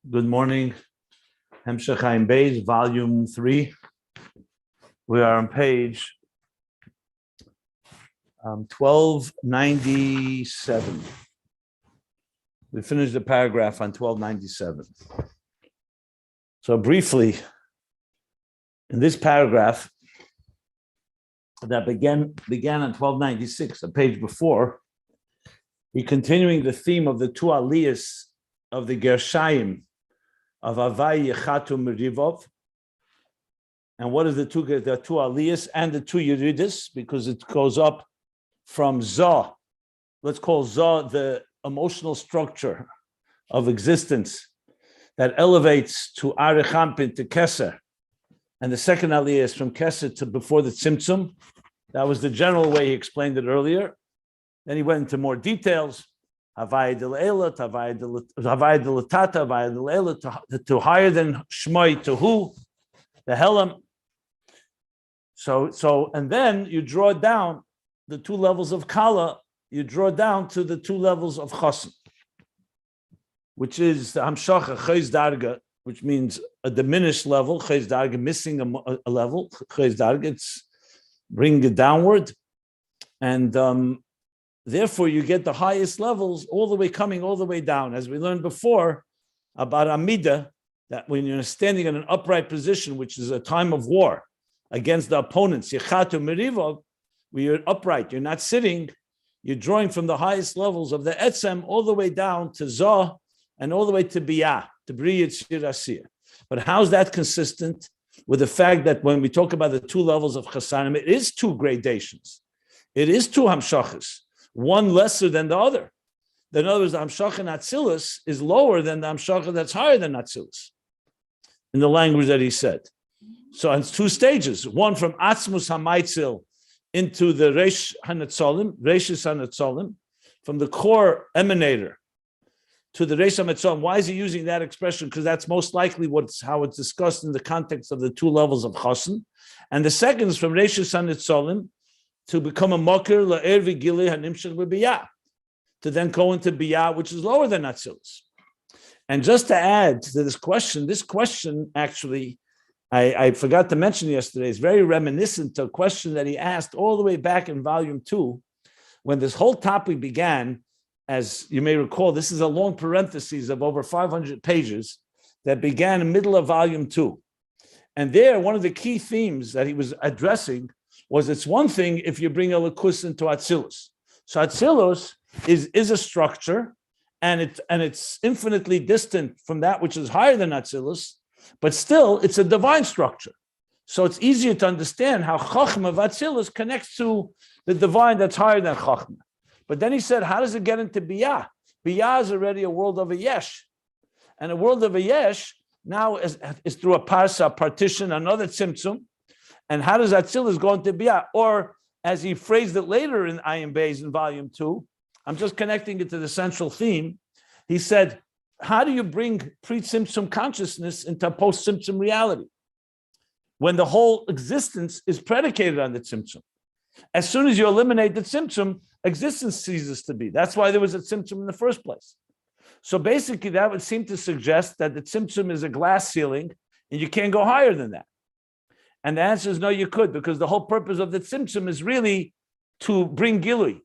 Good morning. Ayin Beis, volume 3. We are on page 1297. We finished the paragraph on 1297. So briefly, in this paragraph that began on 1296, a page before, we're continuing the theme of the two aliyahs of the Gershayim, of Havaya, Chatu, Merivov. And what is the two aliyahs and the two Yeridis? Because it goes up from Zah. Let's call Zah the emotional structure of existence that elevates to Arichampin, to Keser. And the second aliyah is from Keser to before the Tzimtzum. That was the general way he explained it earlier. Then he went into more details. Havaya D'Leila, Havaya D'Latata, Havaya D'Leila, to higher than Shmoi, to who? The Helam. So, and then you draw down the two levels of Kala, you draw down to the two levels of Chassidus, which is the Hamshacha, Chez Darga, which means a diminished level, Chez Darga, missing a level, Chez Darga, it's bring it downward. And therefore, you get the highest levels coming all the way down. As we learned before about Amida, that when you're standing in an upright position, which is a time of war against the opponents, Yechatu Merivov, where you're upright, you're not sitting, you're drawing from the highest levels of the Etzem all the way down to Zah and all the way to Biyah, to Bri Yitzir Asiyah. But how's that consistent with the fact that when we talk about the two levels of Chasanim, it is two gradations. It is two Hamshachas. One lesser than the other. In other words, the Hamshach in Atzilus is lower than the Hamshach that's higher than Atzilus, in the language that he said. So it's two stages. One from Atzmus HaMaitzil into the Reish HaNetzolim, from the core emanator to the Reish HaNetzolim. Why is he using that expression? Because that's most likely how it's discussed in the context of the two levels of Chassan. And the second is from Reish HaNetzolim to become a mokir la'er v'gilei hanimshach b'biyah, to then go into biyah, which is lower than Atzilus. And just to add to this question actually, I forgot to mention yesterday, is very reminiscent to a question that he asked all the way back in volume 2, when this whole topic began. As you may recall, this is a long parenthesis of over 500 pages that began in the middle of volume 2. And there, one of the key themes that he was addressing was, it's one thing if you bring a lakus into Atzilus. So Atzilus is a structure, and it's infinitely distant from that which is higher than Atzilus, but still it's a divine structure. So it's easier to understand how Chachma of Atzilus connects to the divine that's higher than Chachma. But then he said, how does it get into Biyah? Biyah is already a world of a Yesh. And a world of a Yesh now is through a parsa, partition, another tzimtzum. And how does Atzilus go into Biyah? Or, as he phrased it later in Ayin Beis in volume 2, I'm just connecting it to the central theme. He said, how do you bring pre-Tzimtzum consciousness into post-Tzimtzum reality when the whole existence is predicated on the Tzimtzum? As soon as you eliminate the Tzimtzum, existence ceases to be. That's why there was a Tzimtzum in the first place. So basically, that would seem to suggest that the Tzimtzum is a glass ceiling, and you can't go higher than that. And the answer is no, you could, because the whole purpose of the tzimtzum is really to bring gilui.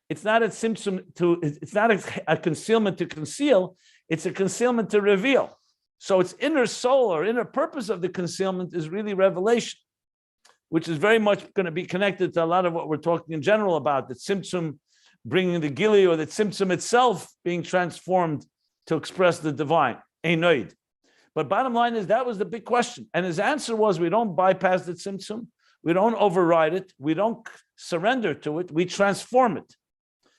It's not a tzimtzum it's not a concealment to conceal, it's a concealment to reveal. So its inner soul or inner purpose of the concealment is really revelation, which is very much going to be connected to a lot of what we're talking in general about, the tzimtzum bringing the gilui, or the tzimtzum itself being transformed to express the divine. Einoid. But bottom line is, that was the big question. And his answer was, we don't bypass the tzimtzum, we don't override it, we don't surrender to it, we transform it.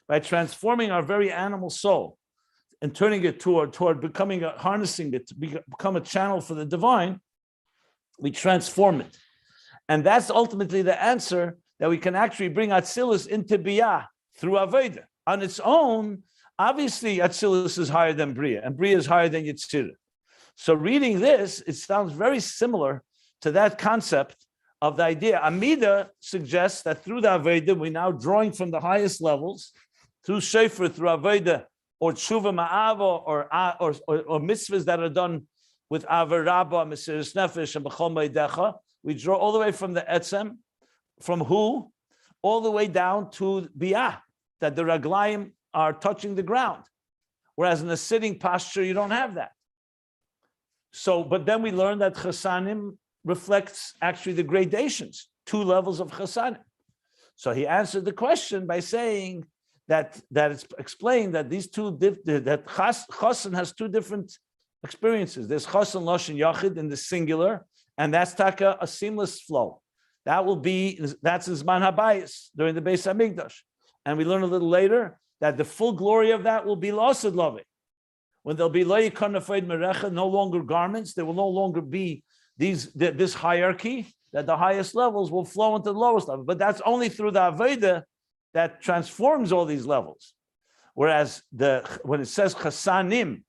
By transforming our very animal soul and turning it toward becoming harnessing it to become a channel for the divine, we transform it. And that's ultimately the answer, that we can actually bring Atzilus into Biyah through Aveda. On its own, obviously Atzilus is higher than Bria, and Bria is higher than Yetzirah. So reading this, it sounds very similar to that concept of the idea. Amida suggests that through the Aveda, we're now drawing from the highest levels, through Shefer, through Aveda, or tshuva ma'ava, or mitzvahs that are done with avarabba, mesiris nefesh, and b'chol meidecha. We draw all the way from the etzem, from who, all the way down to biyah, that the raglayim are touching the ground. Whereas in a sitting posture, you don't have that. So, but then we learn that chasanim reflects actually the gradations, 2 levels of chasanim. So he answered the question by saying that it's explained that these that chasan has 2 different experiences. There's chasan loshen yachid in the singular, and that's taka a seamless flow. That's in Zman HaBayis during the Beis Hamikdash. And we learn a little later that the full glory of that will be l'asad love. When there'll be lo yikon nefeid merecha, no longer garments, there will no longer be this hierarchy, that the highest levels will flow into the lowest level. But that's only through the Aveda that transforms all these levels. Whereas when it says chasanim,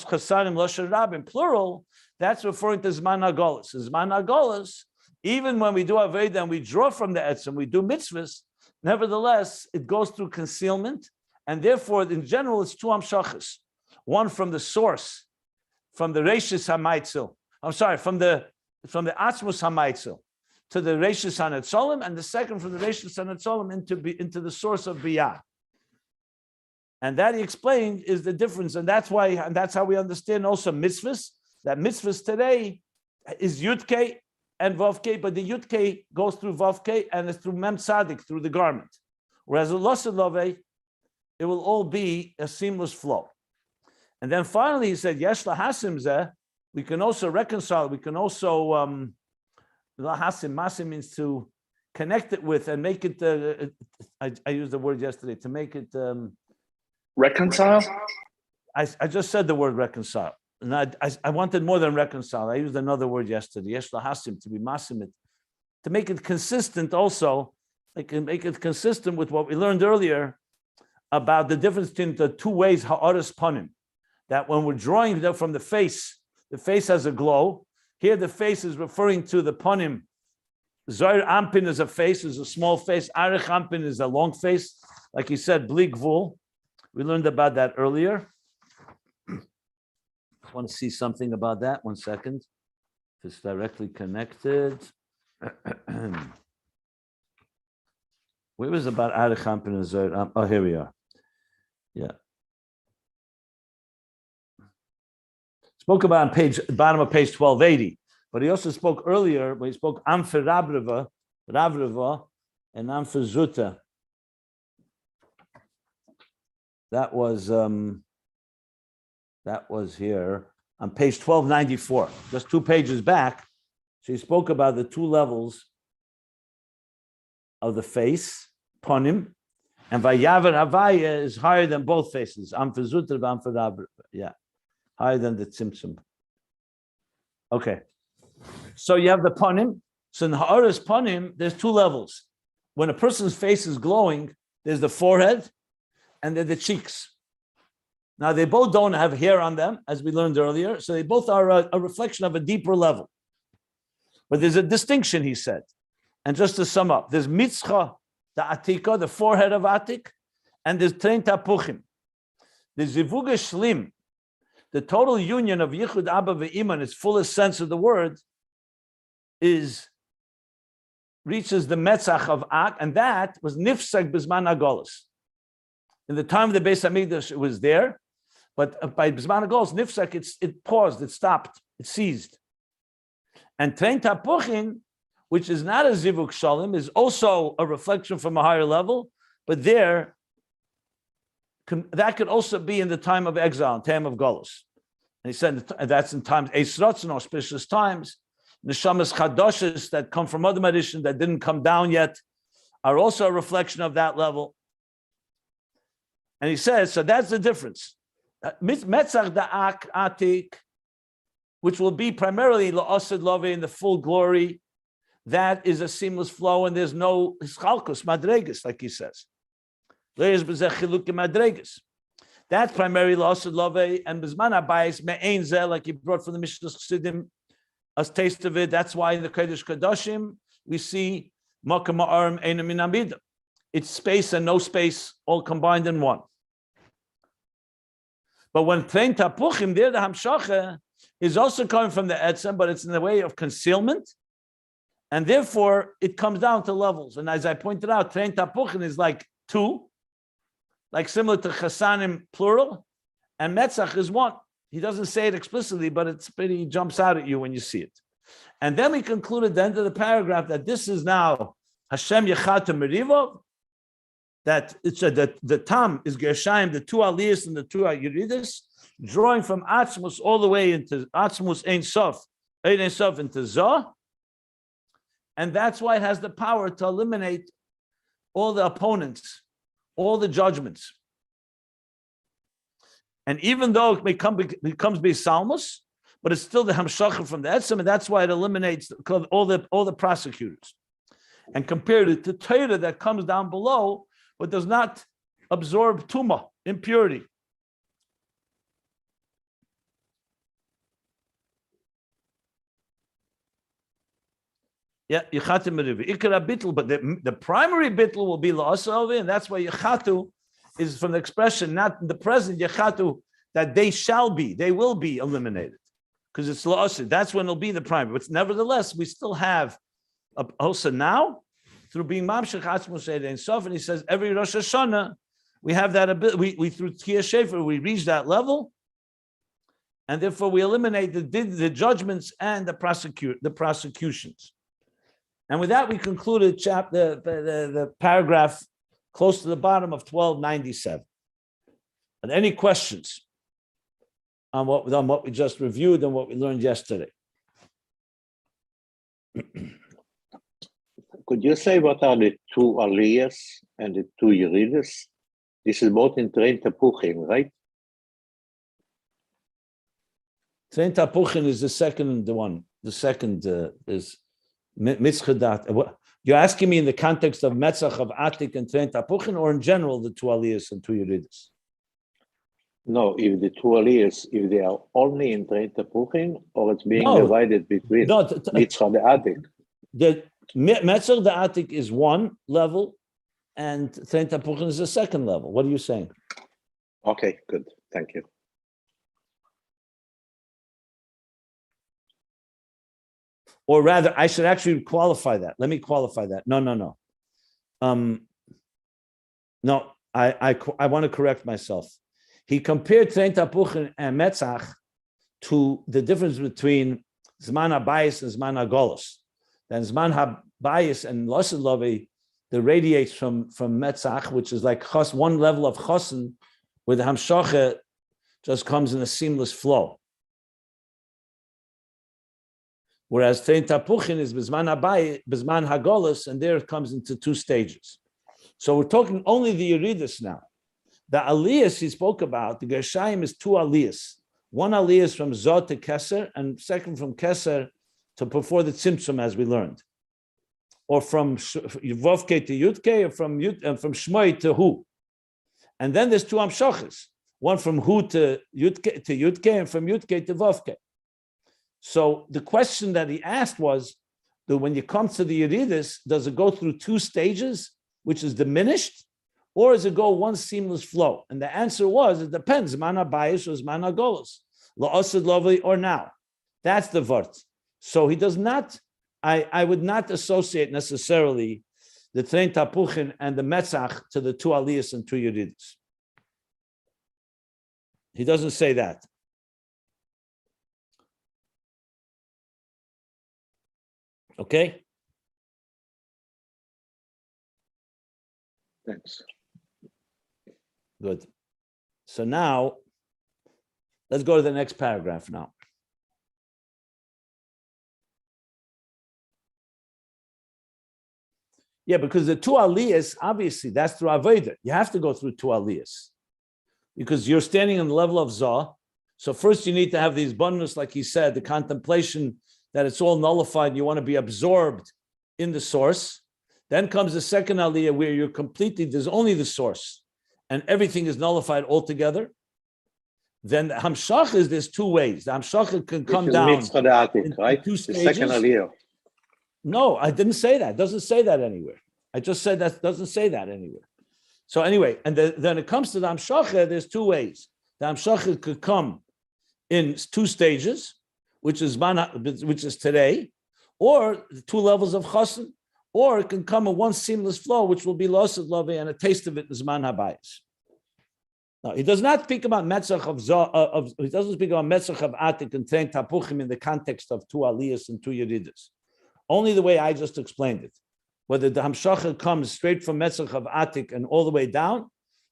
chasanim plural, that's referring to Zman HaGolus. Zman HaGolus, even when we do Aveda and we draw from the etzem, we do mitzvahs, nevertheless, it goes through concealment, and therefore, in general, it's 2 amshachas. One from the source, from the Reishis HaMaitzil. From the Atzmus HaMaitzil to the Reishis HaNetzolim, and the second from the Reishis HaNetzolim into the source of Biyah. And that he explained is the difference, and that's how we understand also mitzvahs. That mitzvahs today is Yud-K and Vav-K, but the Yud-K goes through Vav-K and it's through Mem Tzadik, through the garment. Whereas the L'asad Loveh, it will all be a seamless flow. And then finally he said, Yesh lahasim zeh, we can also reconcile, we can also, lahasim, masim means to connect it with and make it, I used the word yesterday, to make it... reconcile? I just said the word reconcile. And I wanted more than reconcile. I used another word yesterday, yesh lahasim, to be masim, to make it consistent also, make it consistent with what we learned earlier about the difference between the 2 ways, ha'aras panim, that when we're drawing from the face has a glow. Here the face is referring to the panim. Zohar ampin is a face, is a small face. Arich ampin is a long face. Like he said, bli gvul. We learned about that earlier. I want to see something about that. 1 second. If it's directly connected. Where was about Arich ampin and Zohar? Oh, here we are. Yeah. Spoke about on bottom of page 1280, but he also spoke earlier when he spoke Amfer Ravrava, and Amfer Zuta. That was here on page 1294, just 2 pages back. So he spoke about the 2 levels of the face, Ponim, and Vayavar Havaya is higher than both faces. Amfer Zuta, Amfer Ravrava. Yeah. Higher than the tzimtzum. Okay. So you have the panim. So in the ha'aras panim, there's 2 levels. When a person's face is glowing, there's the forehead and then the cheeks. Now they both don't have hair on them, as we learned earlier. So they both are a reflection of a deeper level. But there's a distinction, he said. And just to sum up, there's mitzcha, the atika, the forehead of atik, and there's trein tapuchim. The zivuga shlim, the total union of Yichud Abba ve'Ima in its fullest sense of the word reaches the Metzach of Ak, and that was Nifsek Bizman HaGolus. In the time of the Beis Hamikdash, it was there, but by Bizman HaGolus, Nifsek, it paused, it stopped, it ceased. And Trein Tapuchin, which is not a Zivuk Shalim, is also a reflection from a higher level, but that could also be in the time of exile, time of Golus. And he said that's in times, Eisrotzen, auspicious times. Neshamas Chadoshes that come from other Medicine that didn't come down yet are also a reflection of that level. And he says, so that's the difference. Metzach da'ak atik, which will be primarily la'asad love in the full glory, that is a seamless flow and there's no hischalkus, madregas, like he says. That's primarily l'asad love and Bizman HaBayis me'ein zeh, like he brought from the Mishnah Chassidim, a taste of it. That's why in the Kodesh Kodashim we see Makam Ha'arim Eina Min Amida. it's space and no space all combined in one. But when Tvein Tapuchim, there the Hamshacha is also coming from the Etzem, but it's in the way of concealment. And therefore, it comes down to levels. And as I pointed out, Tvein Tapuchim is like two, like similar to Chasanim plural, and Metzach is one. He doesn't say it explicitly, but it's pretty jumps out at you when you see it. And then we conclude at the end of the paragraph that this is now Hashem Yechad Merivov, that it's the Tam is Gershayim, the two Aliyas and the two Yeridus, drawing from Atzmus all the way into Atzmus Ein Sof into Zah. And that's why it has the power to eliminate all the opponents, all the judgments. And even though it becomes Beisalmus, but it's still the Hamshacha from the Etzem, and that's why it eliminates all the prosecutors. And compared it to Torah that comes down below, but does not absorb Tumah, impurity. Yeah, Yechatim Merivi. Ikara Bittul, but the primary Bittul will be La'asavi, and that's why Yechatu is from the expression, not in the present, Yechatu, that they shall be, they will be eliminated. Because it's La'asa, that's when it'll be the primary. But nevertheless, we still have also now, through being Mamshech Atzmus Ein Sof, and he says every Rosh Hashanah, we have that ability, we through Tkiyah Shefer, we reach that level, and therefore we eliminate the judgments and the prosecutions. And with that, we concluded the paragraph close to the bottom of 1297. And any questions on what we just reviewed and what we learned yesterday? Could you say what are the two aliyas and the two yeridus? This is both in Tvein Tapuchim, right? Tvein Tapuchim is the second one. The second is Mitzchadat. You're asking me in the context of Metzach of Atik and Tvein Tapuchim, or in general the two aliyas and two yeridus? No, if the two aliyas, if they are only in Tvein Tapuchim, or it's being divided between Mitzvah the Atik. The Metzach the Atik is one level, and Tvein Tapuchim is the second level. What are you saying? Okay, good. Thank you. Or rather, I should actually qualify that. Let me qualify that. No. No, I want to correct myself. He compared Tvein Tapuchim and Metzach to the difference between Zman HaBayis and Zman HaGolus. Then Zman HaBayis and Losed Lovi, that radiates from Metzach, which is like one level of Chosen, where the Hamshacha just comes in a seamless flow. Whereas Tvein Tapuchim is Bizman HaBayis, Bizman HaGolus, and there it comes into two stages. So we're talking only the Yeridus now. The Aliyas he spoke about, the Gershayim is two Aliyas. One Aliyas from Zod to Keser, and second from Keser to before the Tzimtzum, as we learned. Or from Vovke to Yudke, or from Shmoi to Hu. And then there's two Amshachas, one from Hu to Yudke, and from Yudke to Vovke. So the question that he asked was, that when you come to the Yeridus, does it go through two stages, which is diminished, or does it go one seamless flow? And the answer was, it depends, Zman HaBayis or Zman HaGolus, La'osed Lovi or now. That's the vart. So he does not, I would not associate necessarily the Tvein Tapuchim and the Metzach to the two Aliyas and two Yeridus. He doesn't say that. Okay? Thanks. Good. So now, let's go to the next paragraph now. Yeah, because the two aliyas, obviously, that's through Avodah. You have to go through two aliyas. Because you're standing on the level of Zah. So first you need to have these abundance, like he said, the contemplation that it's all nullified. You want to be absorbed in the source. Then comes the second aliyah where you're completely, there's only the source. And everything is nullified altogether. Then the Hamshach is, there's two ways. The Hamshach can come down Atik, right? Two stages. The second aliyah. No, I didn't say that. It doesn't say that anywhere. I just said that doesn't say that anywhere. So anyway, and then it comes to the Hamshacha, there's two ways. The Hamshacha could come in two stages, which is today, or the two levels of Chassan, or it can come in one seamless flow, which will be Losad Love, and a taste of it is Zman Habayis. Now, he does not speak about Metzach he doesn't speak about Metzach of Atik and Tein Tapuchim in the context of two Aliyas and two Yeridas. Only the way I just explained it. Whether the Hamshacha comes straight from Metzach of Atik and all the way down,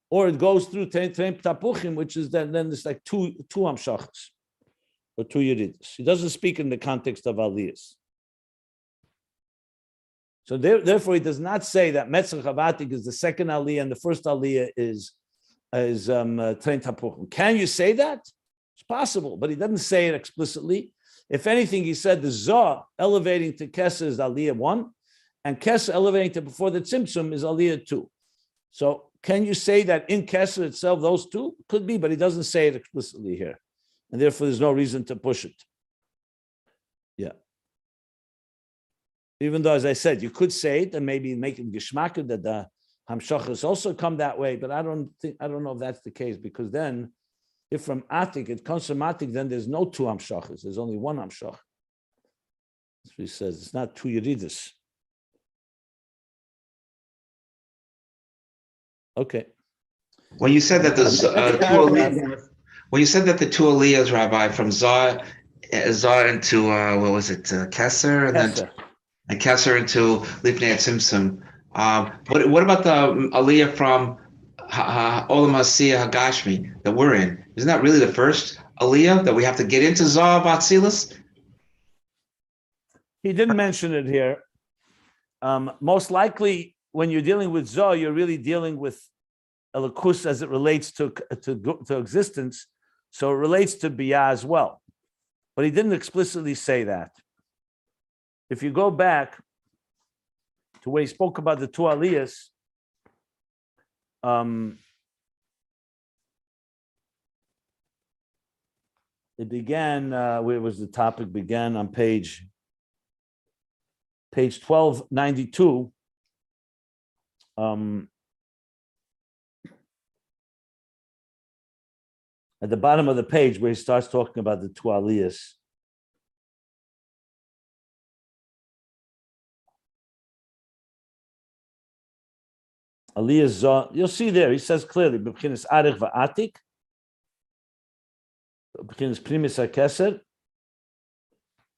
or it goes through Tein Tapuchim, which is then it's like two Hamshachas or two Yeridas. He doesn't speak in the context of Aliyas. So therefore, he does not say that Metzach of Atik is the second Aliyah and the first Aliyah is Tein Tapuchim. Can you say that? It's possible, but he doesn't say it explicitly. If anything, he said the Zoh elevating to Kesser is Aliyah 1, and Kesser elevating to before the Tzimtzum is Aliyah 2. So can you say that in Kesser itself, those two? Could be, but he doesn't say it explicitly here. And therefore, there's no reason to push it. Yeah. Even though, as I said, you could say it and maybe make it Geshmaka that the Hamshachas also come that way, but I don't know if that's the case, because then if from Atik it comes from Atik, then there's no two Hamshachas, there's only one Hamshach. That's what he says. It's not two Yeridas. Okay. When you said that the two Aliyahs, Rabbi, from Zoh into what was it, Kesser, and then and Kesser into Lifnei Tzimtzum. What about the Aliyah from Olam Hasiyah Hagashmi that we're in? Isn't that really the first Aliyah that we have to get into Zoh Batzilus? He didn't mention it here. Most likely, when you're dealing with Zoh, you're really dealing with Elikus as it relates to existence. So it relates to Biyah as well. But he didn't explicitly say that. If you go back to where he spoke about the two Aliyahs, it began, where was the topic began? On page 1292. At the bottom of the page where he starts talking about the two Aliyahs. Aliyah Zoh, you'll see there, he says clearly, B'chinas Arich v'Atik, B'chinas Primis HaKeser,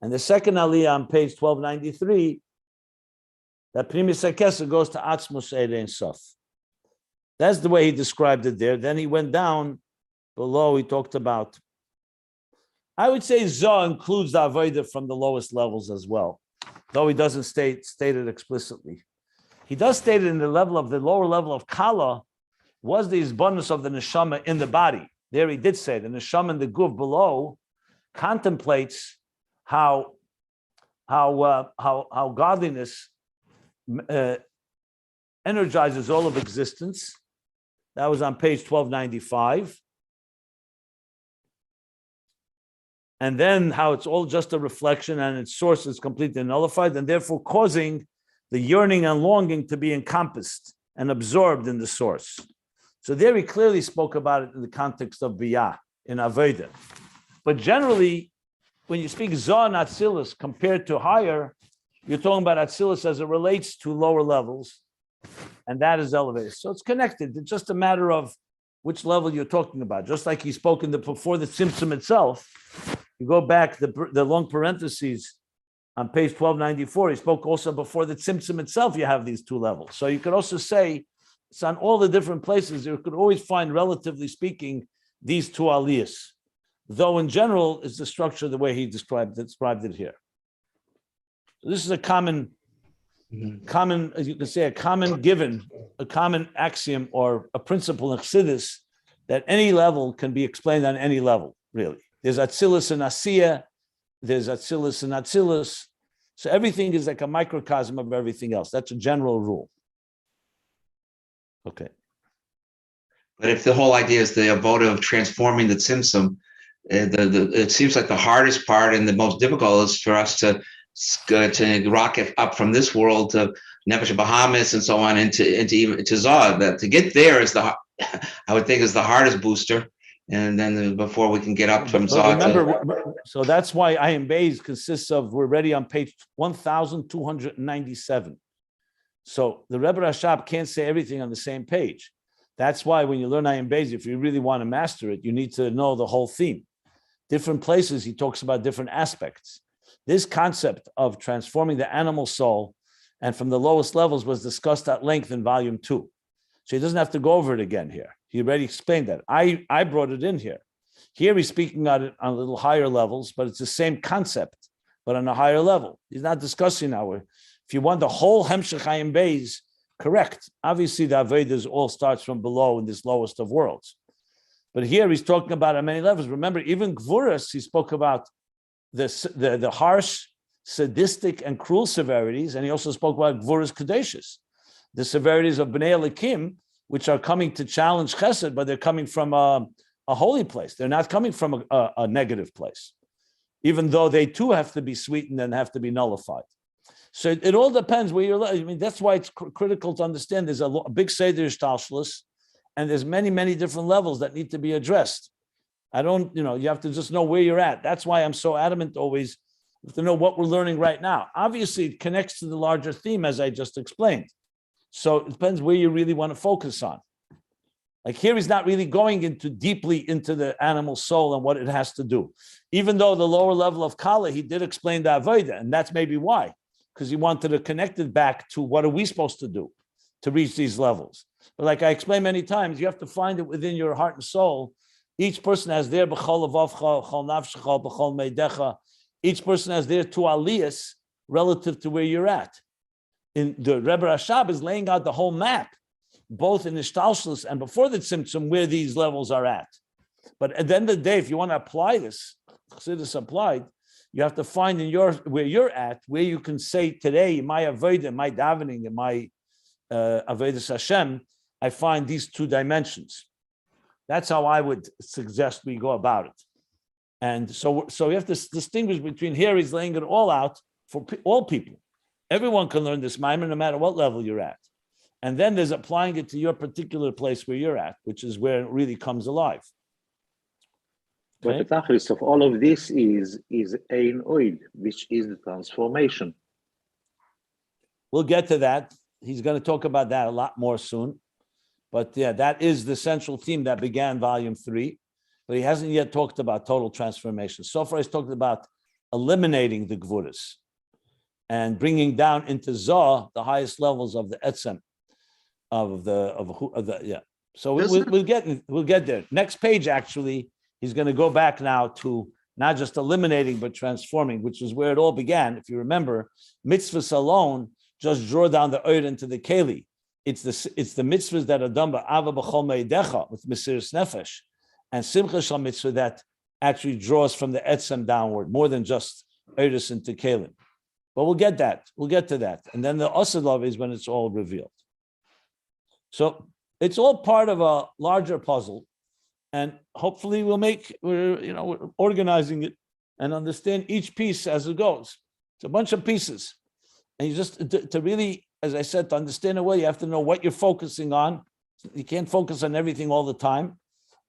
and the second Aliyah on page 1293, that Primis HaKeser goes to Atzmus Ein Sof. That's the way he described it there. Then he went down below, he talked about, I would say Zoh includes the Avodah from the lowest levels as well, though he doesn't state it explicitly. He does state it in the lower level of Kala was the bonus of the neshama in the body. There he did say the neshama in the guf below contemplates how godliness energizes all of existence. That was on page 1295. And then how it's all just a reflection and its source is completely nullified, and therefore causing the yearning and longing to be encompassed and absorbed in the source. So there he clearly spoke about it in the context of Biyah, in Avodah. But generally, when you speak Zoh and Atzilus compared to higher, you're talking about Atzilus as it relates to lower levels, and that is elevated. So it's connected. It's just a matter of which level you're talking about. Just like he spoke before the Tzimtzum itself, you go back, the long parentheses, on page 1294, he spoke also before the Tzimtzum itself, you have these two levels. So you could also say, it's on all the different places, you could always find, relatively speaking, these two Aliyahs. Though in general, it's the structure the way he described it here. So this is a common, as you can say, a common given, a common axiom or a principle in Chassidus that any level can be explained on any level, really. There's Atzilus and Asiyah, there's Atzilus and Atzilus. So everything is like a microcosm of everything else. That's a general rule. Okay. But if the whole idea is the avoda of transforming the tzimtzum, it seems like the hardest part and the most difficult is for us to rocket up from this world to Nefesh Bahamas and so on into Zohar. That to get there is I would think is the hardest booster, and then before we can get up from Zohar. Remember, so that's why Ayin Beis consists of. We're ready on page 1297. So the Rebbe Rashab can't say everything on the same page. That's why when you learn Ayin Beis, if you really want to master it, you need to know the whole theme. Different places he talks about different aspects. This concept of transforming the animal soul and from the lowest levels was discussed at length in volume 2. So he doesn't have to go over it again here. He already explained that. I brought it in here. Here he's speaking on it on a little higher levels, but it's the same concept, but on a higher level. He's not discussing now. If you want the whole Hemshech Ayin Beis, correct. Obviously, the Avedas all starts from below in this lowest of worlds. But here he's talking about on many levels. Remember, even Gvuras, he spoke about the harsh, sadistic, and cruel severities, and he also spoke about Gvuras Kadeshis, the severities of Bnei Elikim, which are coming to challenge Chesed, but they're coming from a holy place. They're not coming from a negative place, even though they too have to be sweetened and have to be nullified. So it all depends where you're. I mean, that's why it's critical to understand. There's a big Seder Shtalshlus, and there's many, many different levels that need to be addressed. You have to just know where you're at. That's why I'm so adamant always to know what we're learning right now. Obviously, it connects to the larger theme, as I just explained. So it depends where you really want to focus on. Like here, he's not really going deeply into the animal soul and what it has to do. Even though the lower level of Kala, he did explain the Avodah, and that's maybe why, because he wanted to connect it back to what are we supposed to do to reach these levels. But like I explained many times, you have to find it within your heart and soul. Each person has their b'chol levavcha, b'chol nafshecha, b'chol meidecha. Each person has their two aliyas relative to where you're at. In the Rebbe Rashab is laying out the whole map, both in the Shtalshlus and before the Tzimtzum, where these levels are at. But at the end of the day, if you want to apply this, Chassidus applied, you have to find where you're at, where you can say today, in my avodah, my davening, in my avodas Hashem, I find these two dimensions. That's how I would suggest we go about it. And so we have to distinguish between here, he's laying it all out for all people. Everyone can learn this mimer no matter what level you're at. And then there's applying it to your particular place where you're at, which is where it really comes alive. Okay? But the tachlis of all of this is Ein Oid, which is the transformation. We'll get to that. He's going to talk about that a lot more soon. But yeah, that is the central theme that began volume 3. But he hasn't yet talked about total transformation. So far, he's talked about eliminating the Gvuras and bringing down into Zoh the highest levels of the Etzem, yeah. So we'll get there. Next page, actually, he's going to go back now to not just eliminating, but transforming, which is where it all began. If you remember, mitzvahs alone just draw down the Ohr into the Keli. It's the mitzvahs that are done by Ava B'chol Meidecha with Mesiras Nefesh, and Simcha Shal Mitzvah that actually draws from the Etzem downward, more than just Ohrus into Kelim. But we'll get to that. And then the Asadov is when it's all revealed. So it's all part of a larger puzzle. And hopefully we're organizing it and understand each piece as it goes. It's a bunch of pieces. And you just, to really, as I said, to understand it well, you have to know what you're focusing on. You can't focus on everything all the time.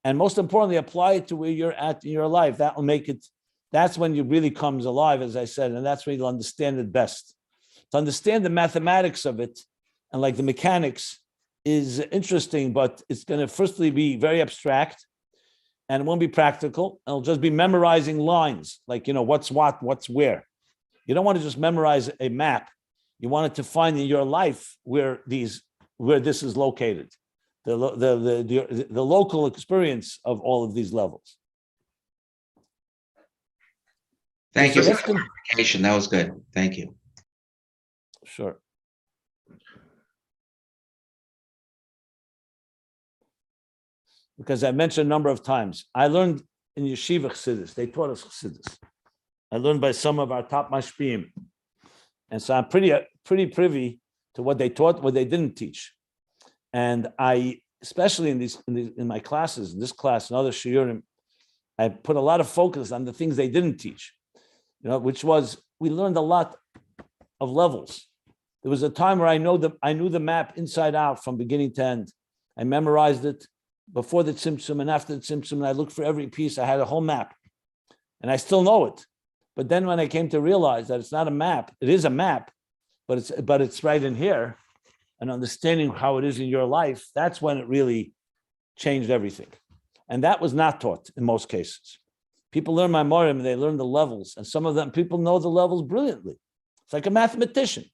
And most importantly, apply it to where you're at in your life. That will make it, that's when it really comes alive, as I said, and that's when you'll understand it best. To understand the mathematics of it and like the mechanics is interesting, but it's going to firstly be very abstract and it won't be practical. It'll just be memorizing lines, like, what's what, what's where. You don't want to just memorize a map. You want it to find in your life where this is located, the local experience of all of these levels. Thank you for the clarification. That was good. Thank you. Sure. Because I mentioned a number of times, I learned in Yeshiva Chassidus. They taught us Chassidus. I learned by some of our top mashpiyim. And so I'm pretty privy to what they taught, what they didn't teach. And I, especially in my classes, in this class and other shiurim, I put a lot of focus on the things they didn't teach, which was, we learned a lot of levels. There was a time where I knew the map inside out from beginning to end. I memorized it before the Tzimtzum and after the Tzimtzum, and I looked for every piece. I had a whole map, and I still know it. But then when I came to realize that it's not a map, it is a map, but it's right in here, and understanding how it is in your life, that's when it really changed everything. And that was not taught in most cases. People learn Maimorim and they learn the levels, and some of them people know the levels brilliantly. It's like a mathematician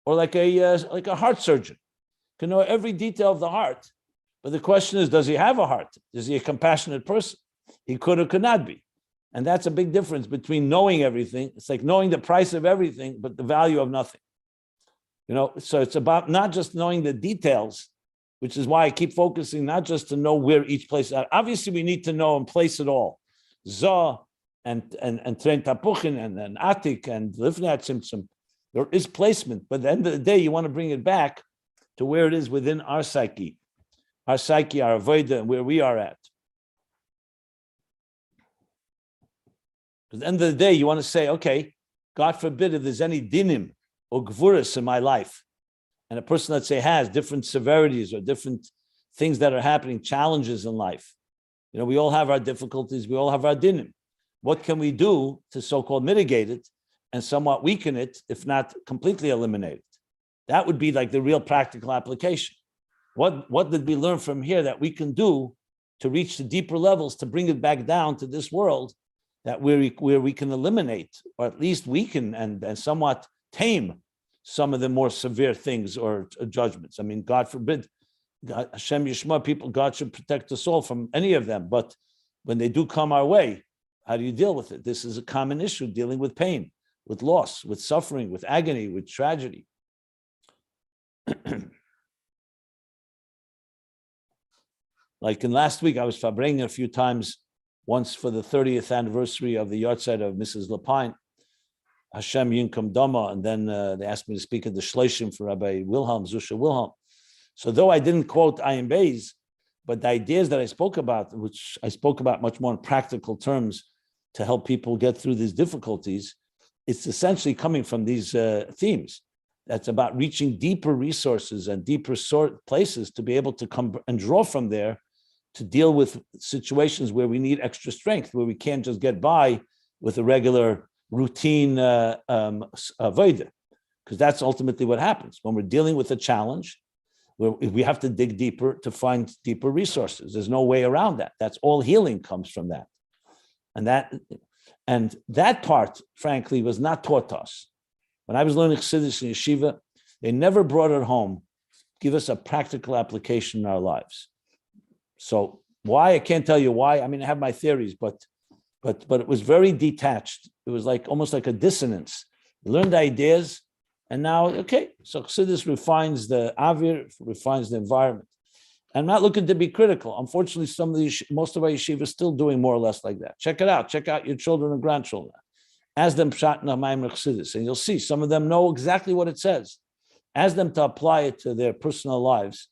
or like a heart surgeon can know every detail of the heart. But the question is, does he have a heart? Is he a compassionate person? He could or could not be. And that's a big difference between knowing everything. It's like knowing the price of everything, but the value of nothing. So it's about not just knowing the details, which is why I keep focusing not just to know where each place is. Obviously, we need to know and place it all. Zah and Tren Tapuchin and Atik and Lifnei Tzimtzum. There is placement, but at the end of the day, you want to bring it back to where it is within our psyche, our avodah, and where we are at. At the end of the day, you want to say, okay, God forbid if there's any dinim or gvuras in my life, and a person, let's say, has different severities or different things that are happening, challenges in life. We all have our difficulties, we all have our dinim. What can we do to so-called mitigate it and somewhat weaken it, if not completely eliminate it? That would be like the real practical application. What did we learn from here that we can do to reach the deeper levels, to bring it back down to this world, that where we can eliminate, or at least weaken and somewhat tame some of the more severe things or judgments. I mean, God forbid, Hashem Yishma, people, God should protect us all from any of them. But when they do come our way, how do you deal with it? This is a common issue, dealing with pain, with loss, with suffering, with agony, with tragedy. Like in last week, I was farbrengen a few times, once for the 30th anniversary of the yahrzeit of Mrs. Lapine, Hashem Yinkum Dama, and then they asked me to speak at the Shloshim for Rabbi Wilhelm, Zusha Wilhelm. So though I didn't quote Ayin Beis, but the ideas that I spoke about, which I spoke about much more in practical terms to help people get through these difficulties, it's essentially coming from these themes. That's about reaching deeper resources and deeper places to be able to come and draw from there to deal with situations where we need extra strength, where we can't just get by with a regular routine avodah, because that's ultimately what happens. When we're dealing with a challenge, we have to dig deeper to find deeper resources. There's no way around that. That's all healing comes from that. And that part, frankly, was not taught to us. When I was learning Chassidus in yeshiva, they never brought it home, give us a practical application in our lives. So why? I can't tell you why. I mean, I have my theories, but it was very detached. It was like almost like a dissonance. You learned ideas, and now, okay, so Chassidus refines the avir, refines the environment. I'm not looking to be critical. Unfortunately, most of our yeshiva is still doing more or less like that. Check it out. Check out your children and grandchildren. Ask them pshat namayim Chassidus, and you'll see some of them know exactly what it says. Ask them to apply it to their personal lives,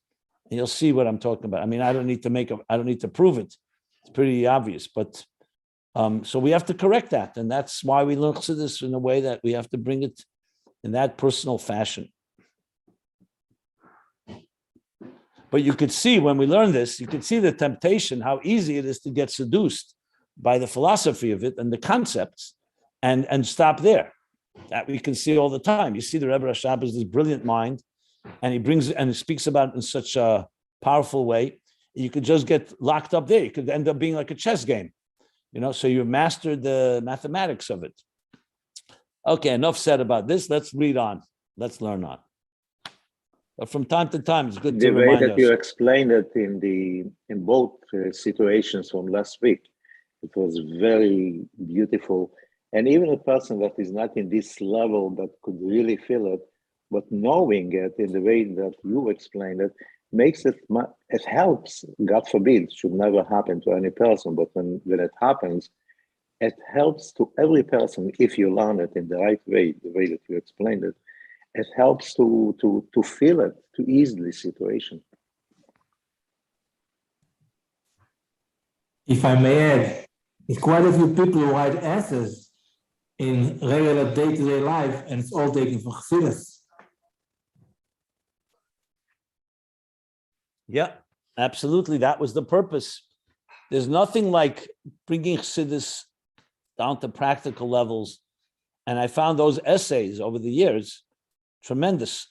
and you'll see what I'm talking about. I mean, I don't need to prove it. It's pretty obvious, but so we have to correct that, and that's why we learn Chassidus in a way that we have to bring it in that personal fashion. But you could see when we learn this, you could see the temptation, how easy it is to get seduced by the philosophy of it and the concepts, and stop there. That we can see all the time. You see the Rebbe Rashab is this brilliant mind, and he speaks about it in such a powerful way. You could just get locked up there. You could end up being like a chess game, so you mastered the mathematics of it. Okay, enough said about this. Let's read on. Let's learn on. But from time to time, it's good to remind us. The way that you explained it in both situations from last week, it was very beautiful. And even a person that is not in this level that could really feel it, but knowing it in the way that you explained it, makes it helps. God forbid, it should never happen to any person, but when it happens, it helps to every person if you learn it in the right way, the way that you explained it. It helps to feel it, to ease the situation. If I may add, it's quite a few people who write essays in regular day-to-day life, and it's all taken from Chassidus. Yeah, absolutely. That was the purpose. There's nothing like bringing Chassidus down to practical levels. And I found those essays over the years, tremendous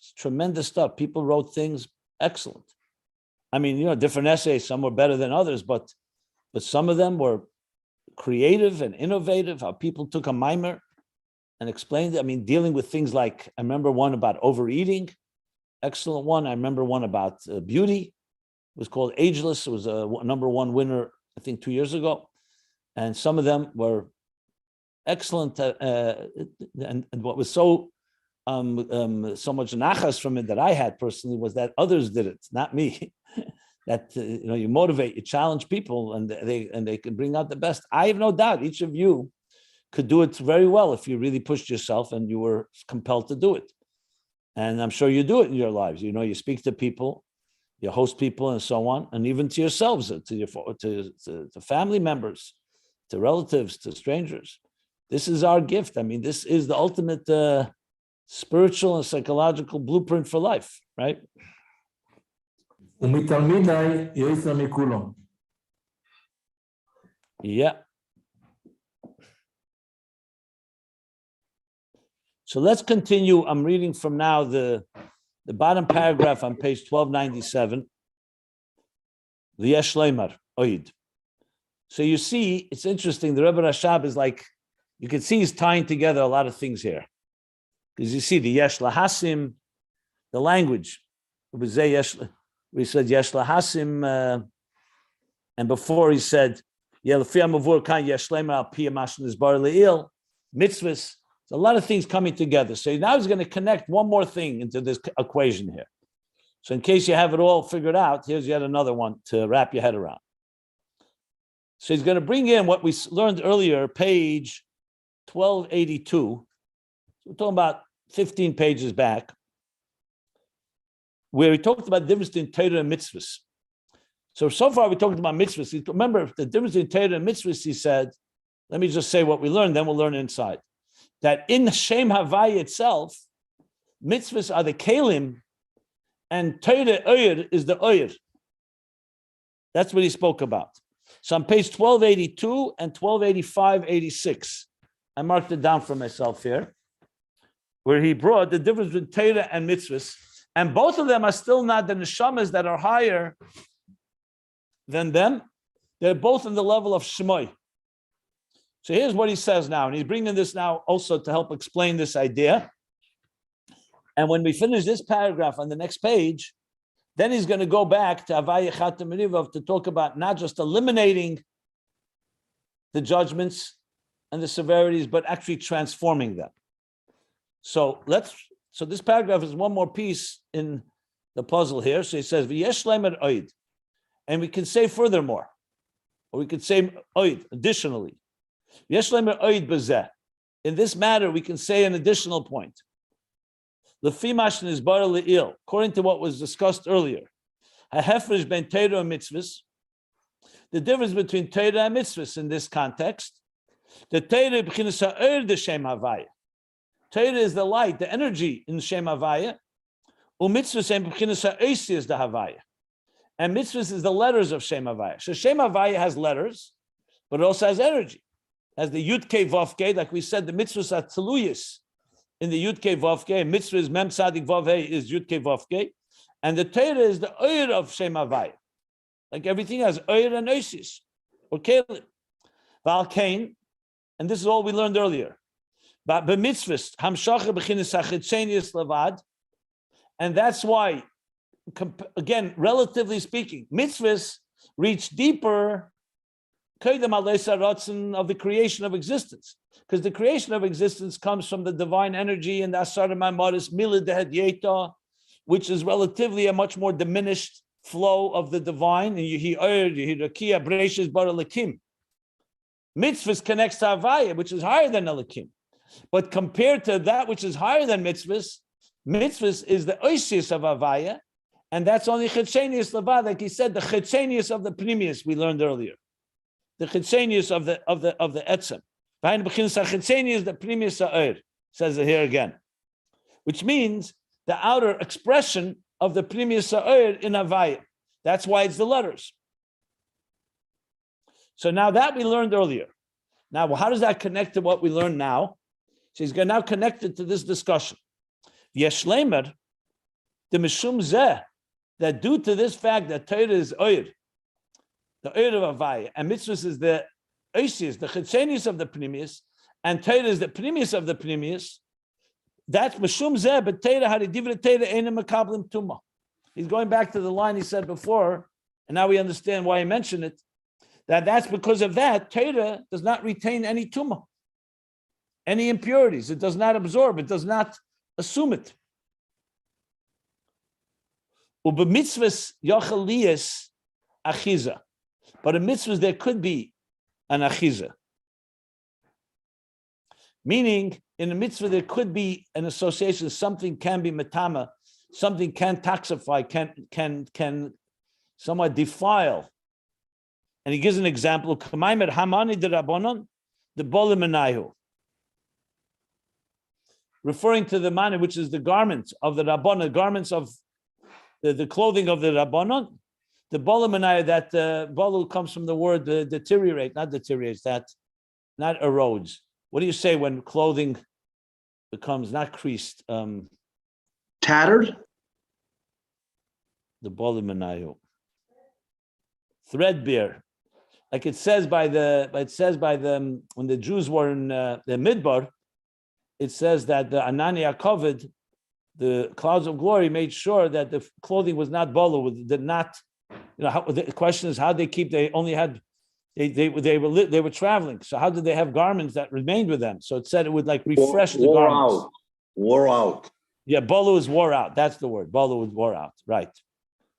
stuff. People wrote things excellent. I mean, different essays, some were better than others, but some of them were creative and innovative, how people took a mimer and explained it. I mean, dealing with things like, I remember one about overeating, excellent one. I remember one about beauty. It was called Ageless. It was a #1 winner, I think 2 years ago. And some of them were excellent. And what was so much nachas from it that I had personally was that others did it, not me. That you motivate, you challenge people, and they can bring out the best. I have no doubt each of you could do it very well if you really pushed yourself and you were compelled to do it. And I'm sure you do it in your lives. You speak to people, you host people, and so on, and even to yourselves, to family members, to relatives, to strangers. This is our gift. I mean, this is the ultimate spiritual and psychological blueprint for life, right? Yeah. So let's continue. I'm reading from now the bottom paragraph on page 1297. The Yesh Leimar, Oid. So you see, it's interesting. The Rebbe Rashab is like, you can see he's tying together a lot of things here. Because you see the Yesh Lahasim, the language. We said Yesh Lahasim, and before he said, Mitzvos. So a lot of things coming together. So now he's going to connect one more thing into this equation here. So in case you have it all figured out, here's yet another one to wrap your head around. So he's going to bring in what we learned earlier, page 1282. So we're talking about 15 pages back, where he talked about the difference between Torah and Mitzvos. So far we talked about Mitzvos. Remember, the difference between Torah and Mitzvos, he said, let me just say what we learned, then we'll learn inside. That in Shem Havaya itself, Mitzvos are the Kalim, and Torah Ohr is the Ohr. That's what he spoke about. So on page 1282 and 1285-86, I marked it down for myself here, where he brought the difference between Torah and Mitzvos, and both of them are still not the neshamas that are higher than them. They're both in the level of Shemoi. So here's what he says now, and he's bringing this now also to help explain this idea. And when we finish this paragraph on the next page, then he's going to go back to Havaya Chatam Rivav to talk about not just eliminating the judgments and the severities, but actually transforming them. So this paragraph is one more piece in the puzzle here. So he says, V'yesh leimer oid. And we can say furthermore, or we could say oid, additionally. V'yesh leimer oid b'zeh. In this matter, we can say an additional point. According to what was discussed earlier, ben Torah and mitzvahs, the difference between Torah and mitzvahs in this context, the Torah b'chinas ha'or de Shem Havaya. Torah is the light, the energy in Shem Havaya, u'mitzvahs and b'chinas ha'osi is the Havaya, and mitzvahs is the letters of Shem Havaya. So Shem Havaya has letters, but it also has energy. It has the Yud Kei Vav Kei, like we said, the mitzvahs are tziluyis. In the Yud Kei Vav Kei, mitzvah is Mem Tzadik Vav Hei is Yud Kei Vav Kei, and the Torah is the Ohr of Shem Havaya. Like everything has Ohr and Osis, or Kelim. Val Kain, and this is all we learned earlier. But b'mitzvahs hamshacha b'chinas hachitzenius levad, and that's why, again, relatively speaking, mitzvahs reach deeper of the creation of existence, because the creation of existence comes from the divine energy and the asar ma'amaris milad yeta, which is relatively a much more diminished flow of the divine. And mitzvahs connects to Havaya, which is higher than Elikim, but compared to that which is higher than mitzvahs, mitzvahs is the oisius of Havaya, and that's only chitzenius levad, like he said, the chitzenius of the pnimius we learned earlier. The chitzenius of the etzem. Behind the chitzenius, the pnimius ha'or, says it here again, which means the outer expression of the pnimius ha'or in Havaya. That's why it's the letters. So now that we learned earlier. Now, how does that connect to what we learn now? So he's going to now connect it to this discussion. Yeshlemer, the Mishum Zeh, that due to this fact that Torah is Ohr, the Ohr of Havaya, and Mitzvos is the Oisius, the Chitzenius of the Pnimius, and Torah is the Pnimius of the Pnimius. That's Mishum Zeh, but Torah had a dividend Torah Eina Makablim Tumah. He's going back to the line he said before, and now we understand why he mentioned it. That's because of that, Torah does not retain any tumah, any impurities. It does not absorb. It does not assume it. Mitzvos yachaliyas achiza, but in mitzvahs there could be an achiza. Meaning, in a mitzvah there could be an association. Something can be matama, something can toxify, can somewhat defile. And he gives an example. Kamaimer hamani de rabbanon, the bolimenayu, referring to the mani, which is the garments of the rabbanon, garments of the clothing of the rabbanon. The bolimenayu, that bolu comes from the word deteriorate, not deteriorates, that not erodes. What do you say when clothing becomes not creased? Tattered? The bolimenayu. Threadbare. Like it says by the when the Jews were in the Midbar, it says that the Anani Yaakov, the clouds of glory, made sure that the clothing was not bolu, did not. The question is how they keep. They only had they were traveling. So how did they have garments that remained with them? So it said it would like refresh the garments. Wore out. Yeah, bolu is wore out. That's the word. Bolu is wore out. Right.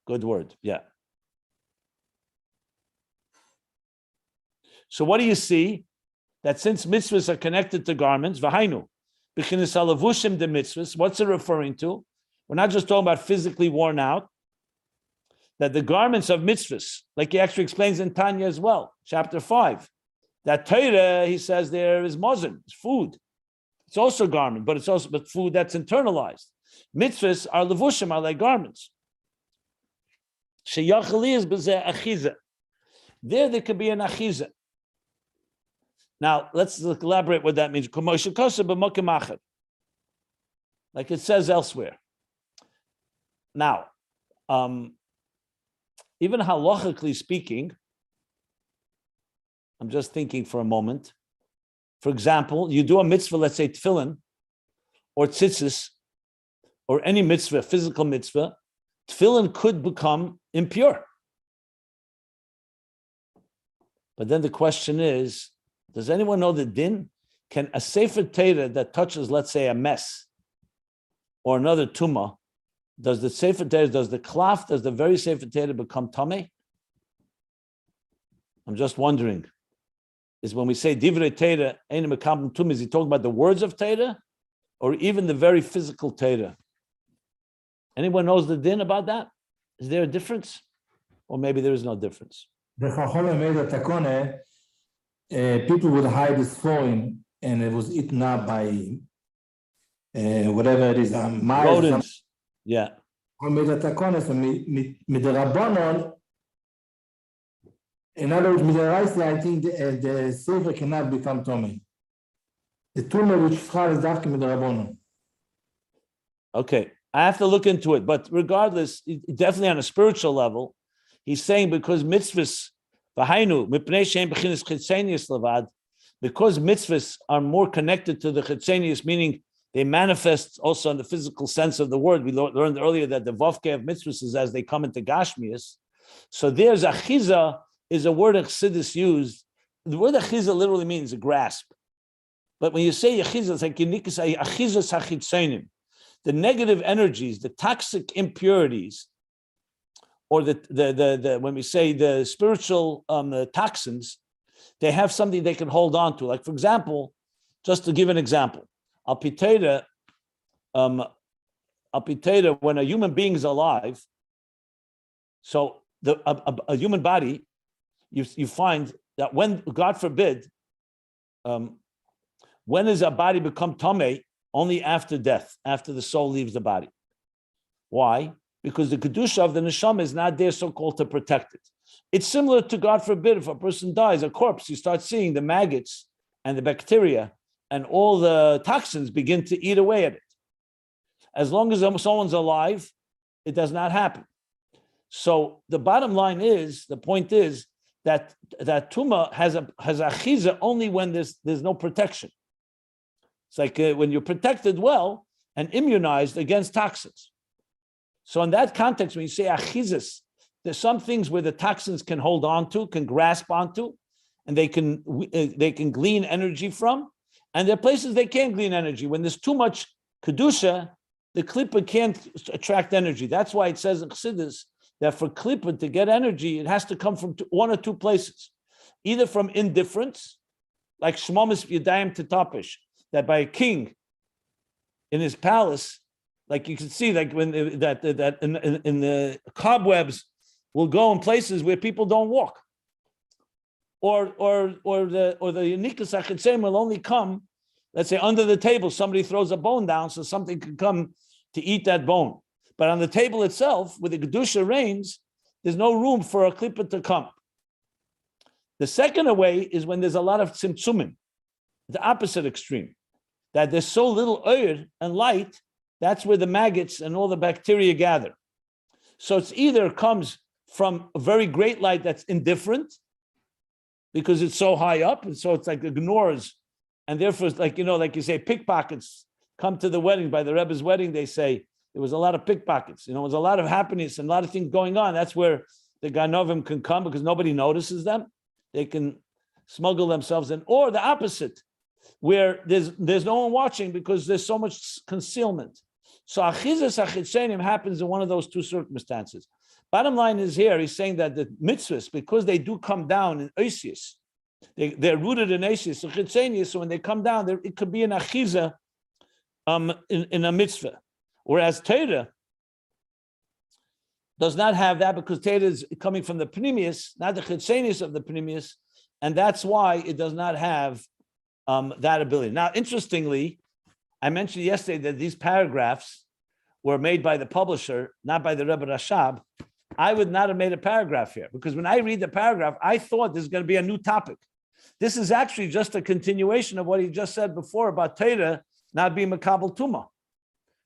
Good word. Yeah. So what do you see? That since mitzvahs are connected to garments, v'hainu, b'chinas halavushim de mitzvahs, what's it referring to? We're not just talking about physically worn out, that the garments of mitzvahs, like he actually explains in Tanya as well, chapter 5, that Torah, he says there is mozen, it's food. It's also garment, but it's also food that's internalized. Mitzvahs are levushim, are like garments. Sheyachali is b'zeh achiza. There could be an achiza. Now, let's elaborate what that means. Like it says elsewhere. Now, even halachically speaking, I'm just thinking for a moment. For example, you do a mitzvah, let's say tefillin, or tzitzis, or any mitzvah, physical mitzvah, tefillin could become impure. But then the question is, does anyone know the din? Can a sefer Torah that touches, let's say, a mess or another tumah, does the sefer Torah, does the klaf, does the very sefer Torah become tameh? I'm just wondering. Is when we say divrei Torah, ein mekabel tumah, is he talking about the words of Torah, or even the very physical Torah? Anyone knows the din about that? Is there a difference, or maybe there is no difference? The Chachamim made a takone. People would hide his throwing, and it was eaten up by whatever it is, rodents. Yeah. Made a takone. So midrabanon. In other words, midaraisa, I think the sefer cannot become tummy. The tumor which schar is dafke midrabanon. Okay, I have to look into it, but regardless, definitely on a spiritual level, he's saying because mitzvahs. Because mitzvahs are more connected to the chitzenius, meaning they manifest also in the physical sense of the word. We learned earlier that the vavke of mitzvahs is as they come into gashmias. So there's achiza is a word that Chassidus used. The word achiza literally means a grasp. But when you say achiza, it's like achiza sachitzenim. The negative energies, the toxic impurities, or the when we say the spiritual the toxins, they have something they can hold on to. Like, for example, just to give an example, al pitera, when a human being is alive, so a human body, you find that when, God forbid, when does a body become tameh? Only after death, after the soul leaves the body. Why? because the kedusha of the neshama is not there so-called to protect it. It's similar to, God forbid, if a person dies, a corpse, you start seeing the maggots and the bacteria and all the toxins begin to eat away at it. As long as someone's alive, it does not happen. So the bottom line is, the point is that tumah has achiza only when there's no protection. It's like when you're protected well and immunized against toxins. So in that context, when you say achizas, there's some things where the toxins can hold on to, can grasp onto, and they can glean energy from. And there are places they can't glean energy. When there's too much kedusha, the klippa can't attract energy. That's why it says in Chassidus that for klippa to get energy, it has to come from one or two places. Either from indifference, like shmomis yadayim tetapish, that by a king in his palace, like you can see, like when in the cobwebs will go in places where people don't walk, or the uniqueness achitzeim will only come, let's say under the table, somebody throws a bone down, so something can come to eat that bone. But on the table itself, where the kedusha reigns, there's no room for a klippa to come. The second way is when there's a lot of tzimtzumim, the opposite extreme, that there's so little ohr and light. That's where the maggots and all the bacteria gather. So it's either comes from a very great light that's indifferent because it's so high up, and so it's like ignores, and therefore it's like, like you say, pickpockets come to the wedding. By the Rebbe's wedding, they say there was a lot of pickpockets. There was a lot of happiness and a lot of things going on. That's where the Ganovim can come because nobody notices them. They can smuggle themselves in, or the opposite, where there's no one watching because there's so much concealment. So achizas achitzenim happens in one of those two circumstances. Bottom line is here, he's saying that the mitzvahs, because they do come down in oisius, they're rooted in oisius, so when they come down, it could be an achiza in a mitzvah. Whereas Torah does not have that, because Torah is coming from the pnimius, not the chitzenius of the pnimius, and that's why it does not have that ability. Now, interestingly, I mentioned yesterday that these paragraphs were made by the publisher, not by the Rebbe Rashab. I would not have made a paragraph here, because when I read the paragraph, I thought this is going to be a new topic. This is actually just a continuation of what he just said before about Torah not being makabel tumah.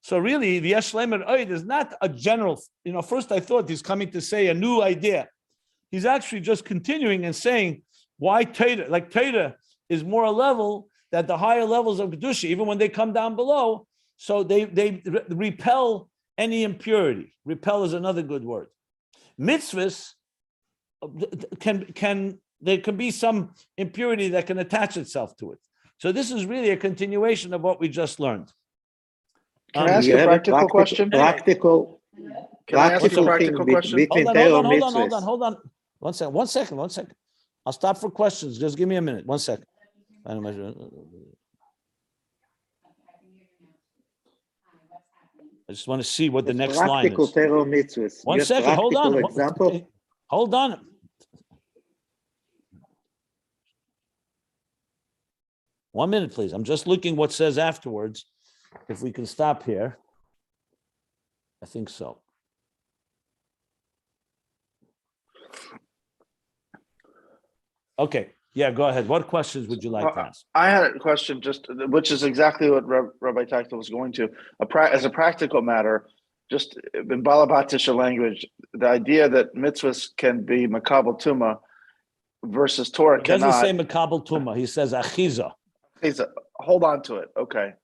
So really, the Yesh Lemer Oid is not a general, first I thought he's coming to say a new idea. He's actually just continuing and saying why Torah, like Torah is more a level that the higher levels of Kedusha, even when they come down below, so they repel any impurity. Repel is another good word. Mitzvos there can be some impurity that can attach itself to it. So this is really a continuation of what we just learned. Can I ask a practical question? Can I ask a practical question? Hold on. One second. I'll stop for questions. Just give me a minute. 1 second. I just want to see what the next line is. Mitzvahs. 1 second. Hold on. Example. Hold on. One minute, please. I'm just looking what says afterwards. If we can stop here. I think so. Okay. Yeah, go ahead. What questions would you like to ask? I had a question, which is exactly what Rabbi Tachta was going to. As a practical matter, just in Balabatisha language, the idea that mitzvahs can be makabel tumah versus Torah cannot. He doesn't say makabel tumah. He says achiza. Hold on to it. Okay.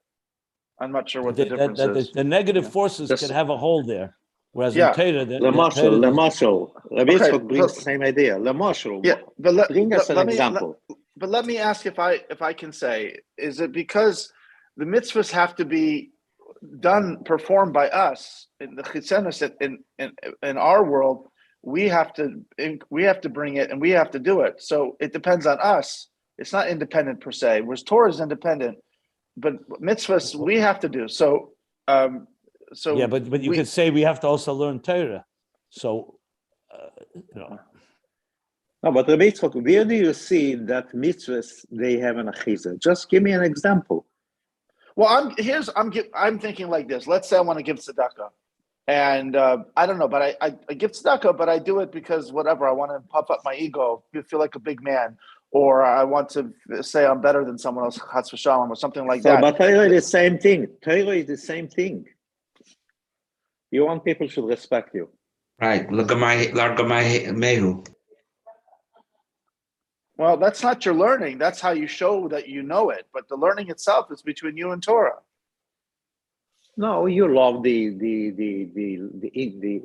I'm not sure what the difference is. The negative forces can have a hold there. Whereas in Torah, Lemashal. Rabbi Yitzchak brings the same idea. Lemashal. Yeah, but bring us an example. But let me ask if I can say, is it because the mitzvahs have to be performed by us in the chitzenius in our world? We have to bring it and we have to do it. So it depends on us. It's not independent per se. Whereas Torah is independent, but mitzvahs we have to do. So yeah, but you could say we have to also learn Torah. So No, but Rabbi Yitzchak, where do you see that mitzvahs they have an achiza? Just give me an example. Well, I'm thinking like this. Let's say I want to give tzedakah, And I don't know, but I give tzedakah, but I do it because whatever, I want to puff up my ego, feel like a big man, or I want to say I'm better than someone else, chas v'shalom, or something like that. But Torah is the same thing. Torah is the same thing. You want people should respect you. Right. Largamai mehu. Well, that's not your learning. That's how you show that you know it. But the learning itself is between you and Torah. No, you love the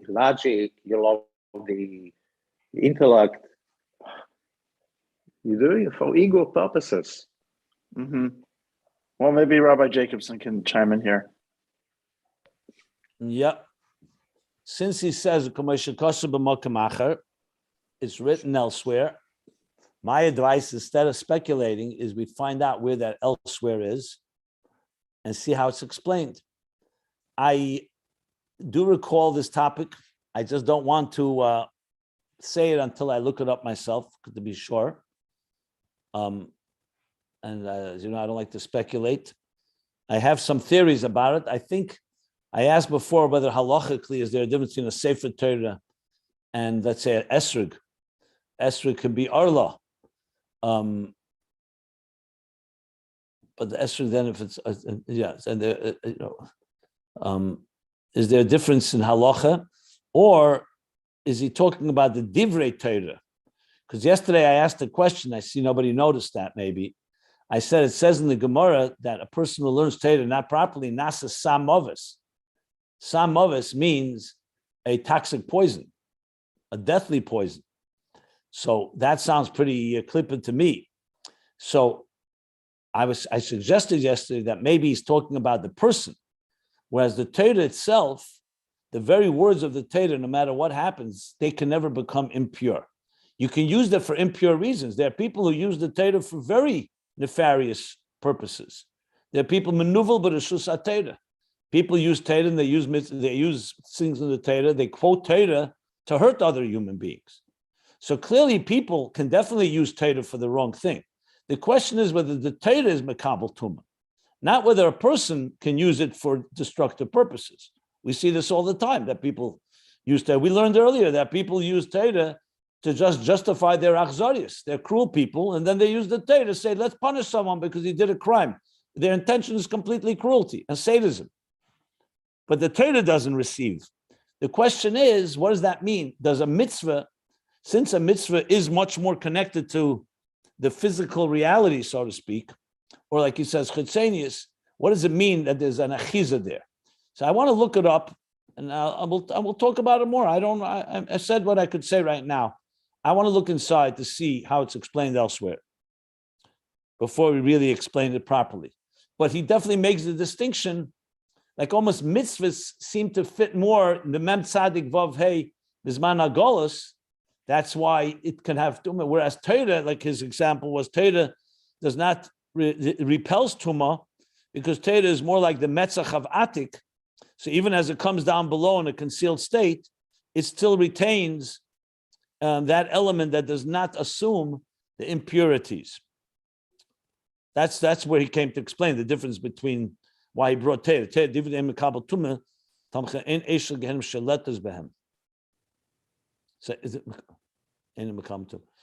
logic. You love the intellect. You're doing it for ego purposes. Mm-hmm. Well, maybe Rabbi Jacobson can chime in here. Yep. Since he says it's written elsewhere, my advice, instead of speculating, is we find out where that elsewhere is and see how it's explained. I do recall this topic. I just don't want to say it until I look it up myself, to be sure. And as you know, I don't like to speculate. I have some theories about it. I think I asked before whether halachically is there a difference between a Sefer Torah and, let's say, an esrog. Esrog can be arla. But the esrog, then, if it's yes, and is there a difference in halacha, or is he talking about the divrei Torah? Because yesterday I asked a question. I see nobody noticed that. Maybe I said it says in the Gemara that a person who learns Torah not properly nasa samovis. Samovis means a toxic poison, a deathly poison. So that sounds pretty clippant to me. So I suggested yesterday that maybe he's talking about the person, whereas the Torah itself, the very words of the Torah, no matter what happens, they can never become impure. You can use that for impure reasons. There are people who use the Torah for very nefarious purposes. There are people menuvel b'reshus ha-Torah. People use Torah and they use things in the Torah. They quote Torah to hurt other human beings. So clearly, people can definitely use Torah for the wrong thing. The question is whether the Torah is makabel tumah, not whether a person can use it for destructive purposes. We see this all the time, that people use Torah. We learned earlier that people use Torah to just justify their achzarius. They're cruel people, and then they use the Torah to say, let's punish someone because he did a crime. Their intention is completely cruelty and sadism. But the Torah doesn't receive. The question is, what does that mean? Does a mitzvah, since a mitzvah is much more connected to the physical reality, so to speak, or like he says, chitzenius, what does it mean that there's an achiza there? So I want to look it up, and I will talk about it more. I said what I could say right now. I want to look inside to see how it's explained elsewhere before we really explain it properly. But he definitely makes the distinction, like almost mitzvahs seem to fit more in the mem tzadik vav hey bizman hagolos. That's why it can have tumah. Whereas Torah, like his example was, Torah does not repels tumah, because Torah is more like the metzach of atik. So even as it comes down below in a concealed state, it still retains that element that does not assume the impurities. That's where he came to explain the difference between why he brought Torah. So is it?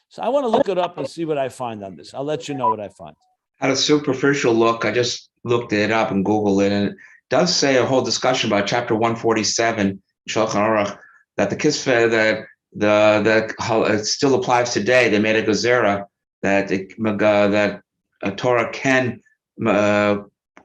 So I want to look it up and see what I find on this. I'll let you know what I find. Had a superficial look. I just looked it up and Googled it, and it does say a whole discussion about chapter 147, Shulchan Aruch, that the kisveh, that it still applies today. They made a gezerah that that a Torah can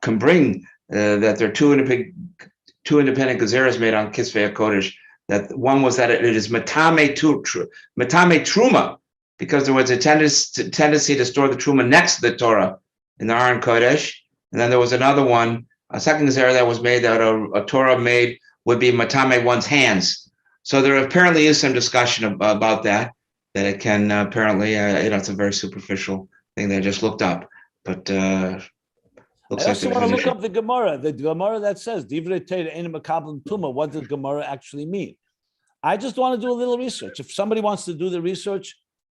bring that there are two independent gezerahs made on kisveh HaKodesh. That one was that it is matame truma, because there was a tendency to store the truma next to the Torah in the Aron Kodesh, and then there was another one, a second gezerah that was made that a Torah made would be matame one's hands. So there apparently is some discussion about that it can apparently, it's a very superficial thing that I just looked up, but looks I like also want to look up the Gemara that says Divrei Torah ein makabel tumah. What does Gemara actually mean? I just want to do a little research. If somebody wants to do the research,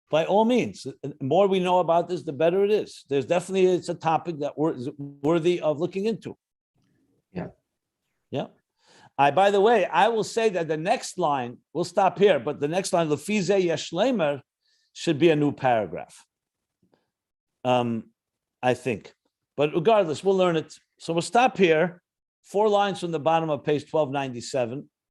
by all means, the more we know about this, the better it is. It's a topic that is worthy of looking into. Yeah. Yeah. By the way, I will say that the next line, we'll stop here, but the next line, Lefize Yeshlemer, should be a new paragraph. I think. But regardless, we'll learn it. So we'll stop here. 4 lines from the bottom of page 1297.